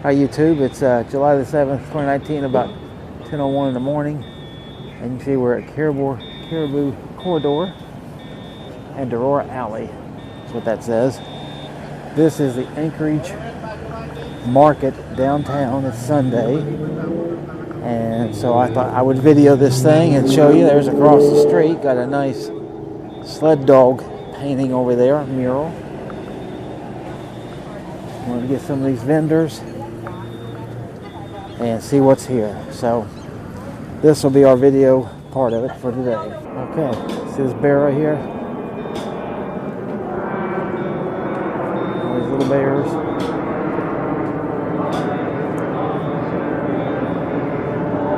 Hi YouTube, it's July the 7th, 2019, about 10:01 in the morning, and you can see we're at Caribou Corridor and Aurora Alley. That's what that says. This is the Anchorage Market downtown. It's Sunday, and so I thought I would video this thing and show you. There's across the street, got a nice sled dog painting over there, a mural. I'm going to get some of these vendors and see what's here. So this will be our video part of it for today. Okay, see this bear right here? All these little bears.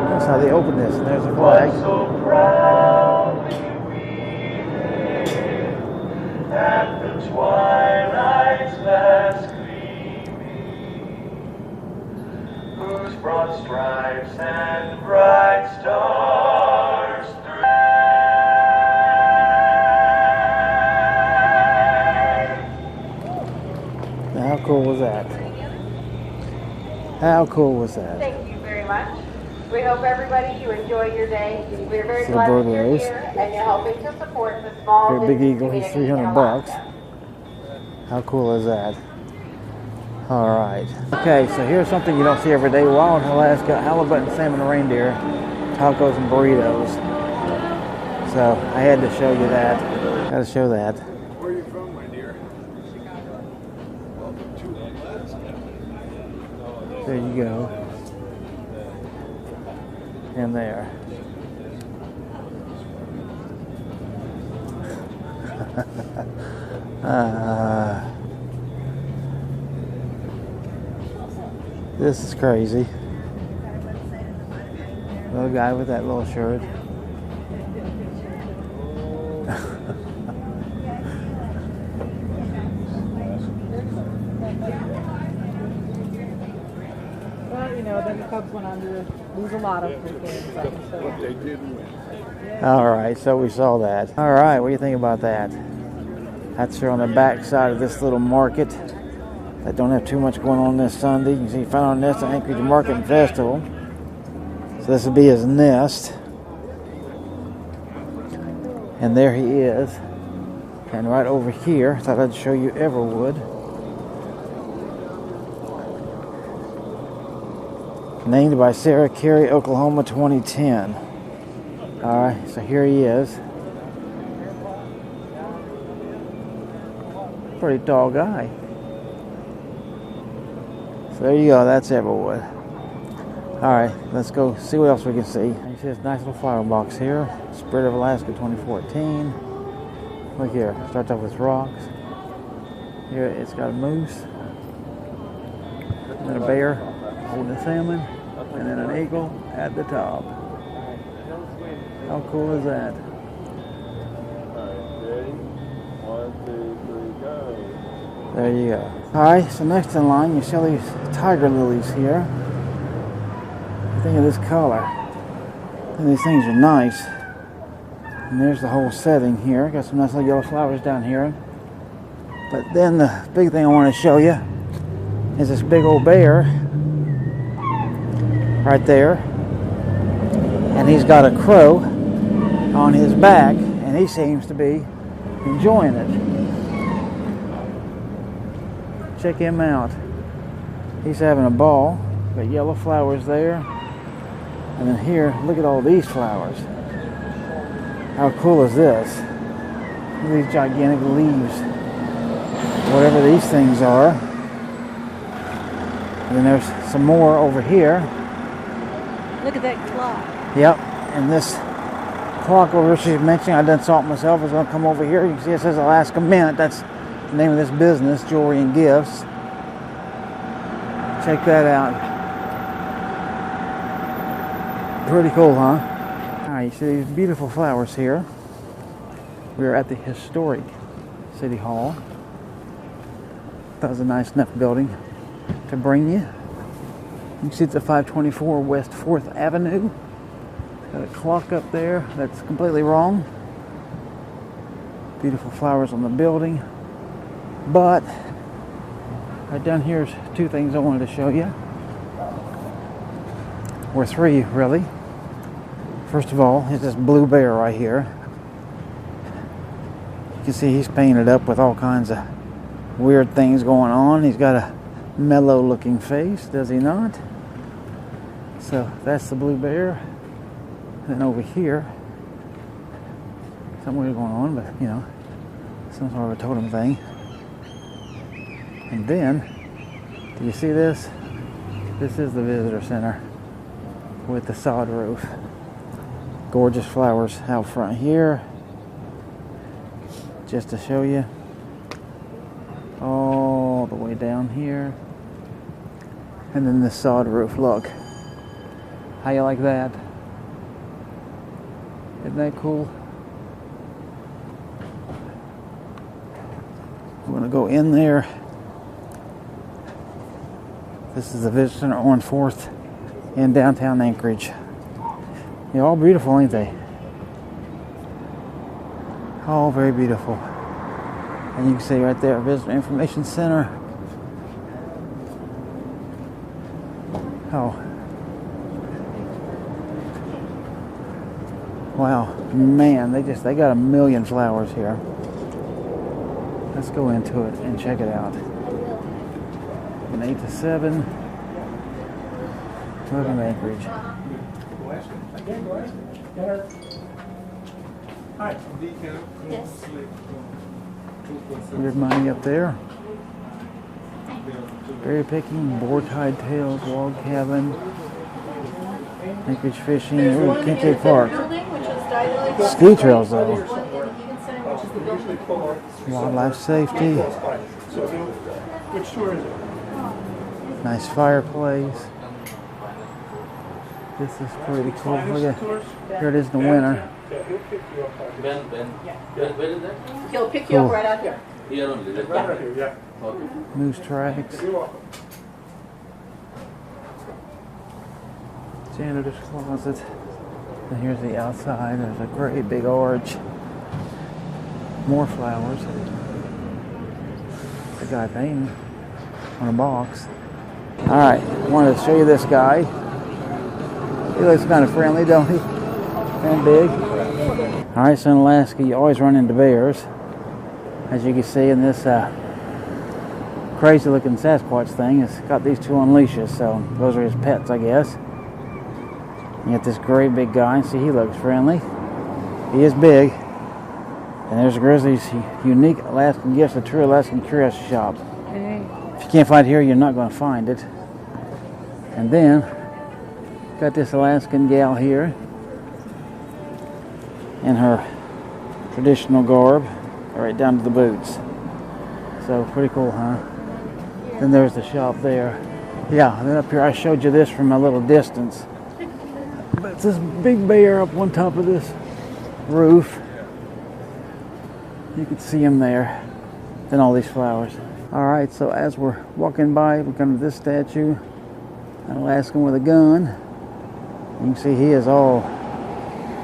That's how they open this, and there's a flag. So proudly we at the twilight's last whose broad stripes and bright stars thread. How cool was that? How cool was that? Thank you very much. We hope everybody, you enjoy your day. We're very glad that you're here and you're helping to support the small Big Eagle, he's $300. How cool is that? All right. Okay, so here's something you don't see every day. Wild Alaska, halibut, salmon, reindeer, tacos, and burritos. So I had to show you that. Got to show that. Where are you from, my dear? Welcome to Alaska. There you go. And there. This is crazy. Little guy with that little shirt. Well, you know, then the Cubs went on to lose a lot of games. But they did win. All right, so we saw that. All right, what do you think about that? That's here on the back side of this little market. That don't have too much going on this Sunday. You can see found on nest at Anchorage Market and Festival. So this will be his nest. And there he is. And right over here, I thought I'd show you Everwood. Named by Sarah Carey, Oklahoma, 2010. Alright, so here he is. Pretty tall guy. So there you go, that's Everwood. Alright, let's go see what else we can see. You see this nice little flower box here. Spirit of Alaska 2014. Look here, starts off with rocks. Here it's got a moose. And then a bear holding a salmon. And then an eagle at the top. How cool is that? Ready? 1, 2, 3, go. There you go. Alright, so next in line you see all these tiger lilies here. Think of this color. And these things are nice. And there's the whole setting here. Got some nice little yellow flowers down here. But then the big thing I want to show you is this big old bear right there. And he's got a crow on his back, and he seems to be enjoying it. Check him out. He's having a ball. Got yellow flowers there. And then here, look at all these flowers. How cool is this? Look at these gigantic leaves. Whatever these things are. And then there's some more over here. Look at that clock. Yep, and this clock over here she's mentioning, I done saw it myself, is going to come over here. You can see it says Alaska Mint. That's the name of this business, Jewelry and Gifts. Check that out. Pretty cool, huh? Alright, you see these beautiful flowers here. We're at the historic City Hall. That was a nice enough building to bring you. You can see it's at 524 West 4th Avenue. Got a clock up there that's completely wrong. Beautiful flowers on the building. But right down here is two things I wanted to show you. or three really. First of all, it's this blue bear right here. You can see he's painted up with all kinds of weird things going on. He's got a mellow looking face, does he not? So that's the blue bear. Then over here, something weird going on, but you know, some sort of a totem thing. And then, do you see this? This is the visitor center with the sod roof. Gorgeous flowers out front here. Just to show you. All the way down here. And then the sod roof, look. How you like that? Isn't that cool? We're gonna go in there. This is the Visitor Center on 4th in downtown Anchorage. They're all beautiful, ain't they? All very beautiful. And you can see right there, Visitor Information Center. Oh. Wow, man, they got a million flowers here. Let's go into it and check it out. From 8 to 7. Welcome to Anchorage. Yes. Weird money up there. Berry picking, boar tied tails, log cabin, Anchorage fishing. Ooh, Kincaid Park. Ski trails though. Wildlife safety. Which tour is it? Nice fireplace. This is pretty cool. Look at, here it is in the winter. Where is that? He'll pick you up right out here. Here only. Right out here, yeah. Okay. Moose tracks. You're welcome. Janitor's closet. And here's the outside. There's a great big arch. More flowers. The guy painting on a box. Alright, I wanted to show you this guy. He looks kind of friendly, don't he? And big. Alright, so in Alaska you always run into bears. As you can see in this crazy looking Sasquatch thing, it's got these two on leashes, so those are his pets, I guess. You got this great big guy. See, he looks friendly. He is big. And there's Grizzly's unique Alaskan gifts, a true Alaskan curiosity shop. If you can't find it here, you're not going to find it. And then, got this Alaskan gal here in her traditional garb, right down to the boots. So pretty cool, huh? Then there's the shop there. Yeah, and then up here I showed you this from a little distance. But it's this big bear up on top of this roof. You can see him there. Then all these flowers. Alright, so as we're walking by, we come to this statue. An Alaskan with a gun. You can see he is all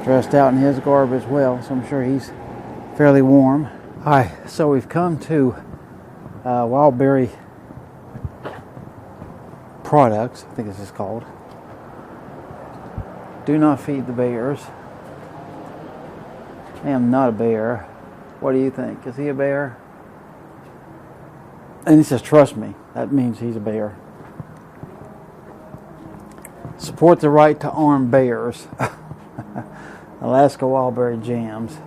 dressed out in his garb as well, so I'm sure he's fairly warm. Alright, so we've come to Wild Berry Products, I think this is called. Do not feed the bears. I am not a bear. What do you think? Is he a bear? And he says, trust me. That means he's a bear. Support the right to arm bears. Alaska Wildberry Jams.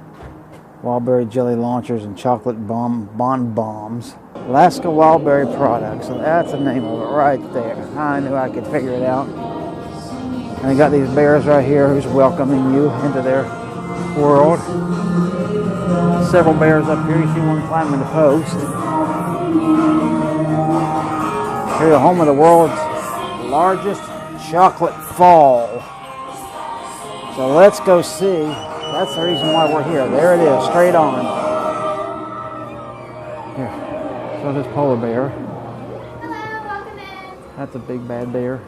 Wildberry Jelly Launchers and Chocolate Bonbons. Alaska Wildberry Products. So that's the name of it right there. I knew I could figure it out. And they got these bears right here who's welcoming you into their world. Several bears up here. You see one climbing the post. Here's the home of the world's largest chocolate fall. So let's go see. That's the reason why we're here. There it is, straight on. Here, so this polar bear. Hello, welcome in. That's a big bad bear.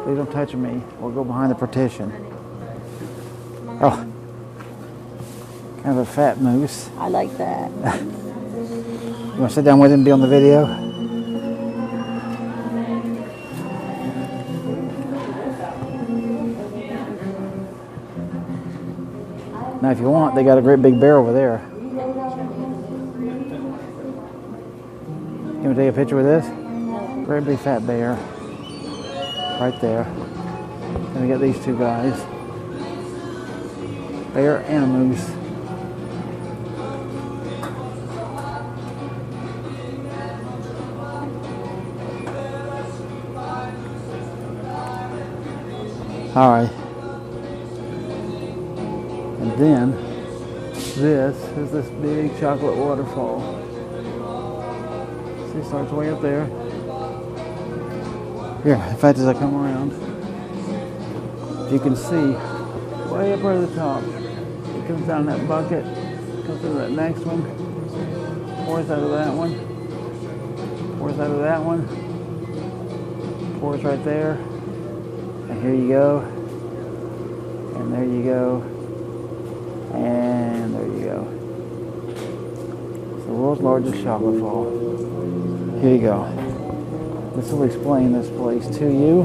Please don't touch me. We'll go behind the partition. Oh, kind of a fat moose. I like that. You want to sit down with him and be on the video? Now, if you want, they got a great big bear over there. Can we take a picture with this? Great big fat bear. Right there. Then we got these two guys. Bear and a moose. All right. And then this is this big chocolate waterfall. See, it starts way up there. Here, in fact, as I come around, you can see way up at the top. It comes down that bucket, goes through that next one, pours out of that one, pours out of that one, pours right there, and here you go, and there you go, and there you go. It's the world's largest chocolate fall. Here you go. This will explain this place to you.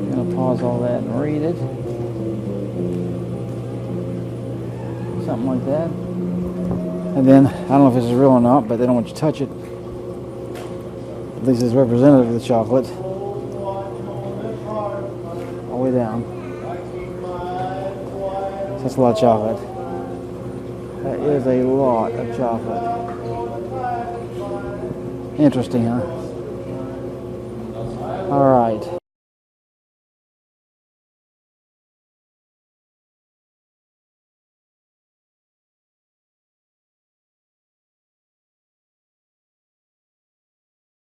I'm gonna pause all that and read it. Something like that. And then, I don't know if this is real or not, but they don't want you to touch it. At least it's representative of the chocolate. All the way down. So that's a lot of chocolate. That is a lot of chocolate. Interesting, huh? All right.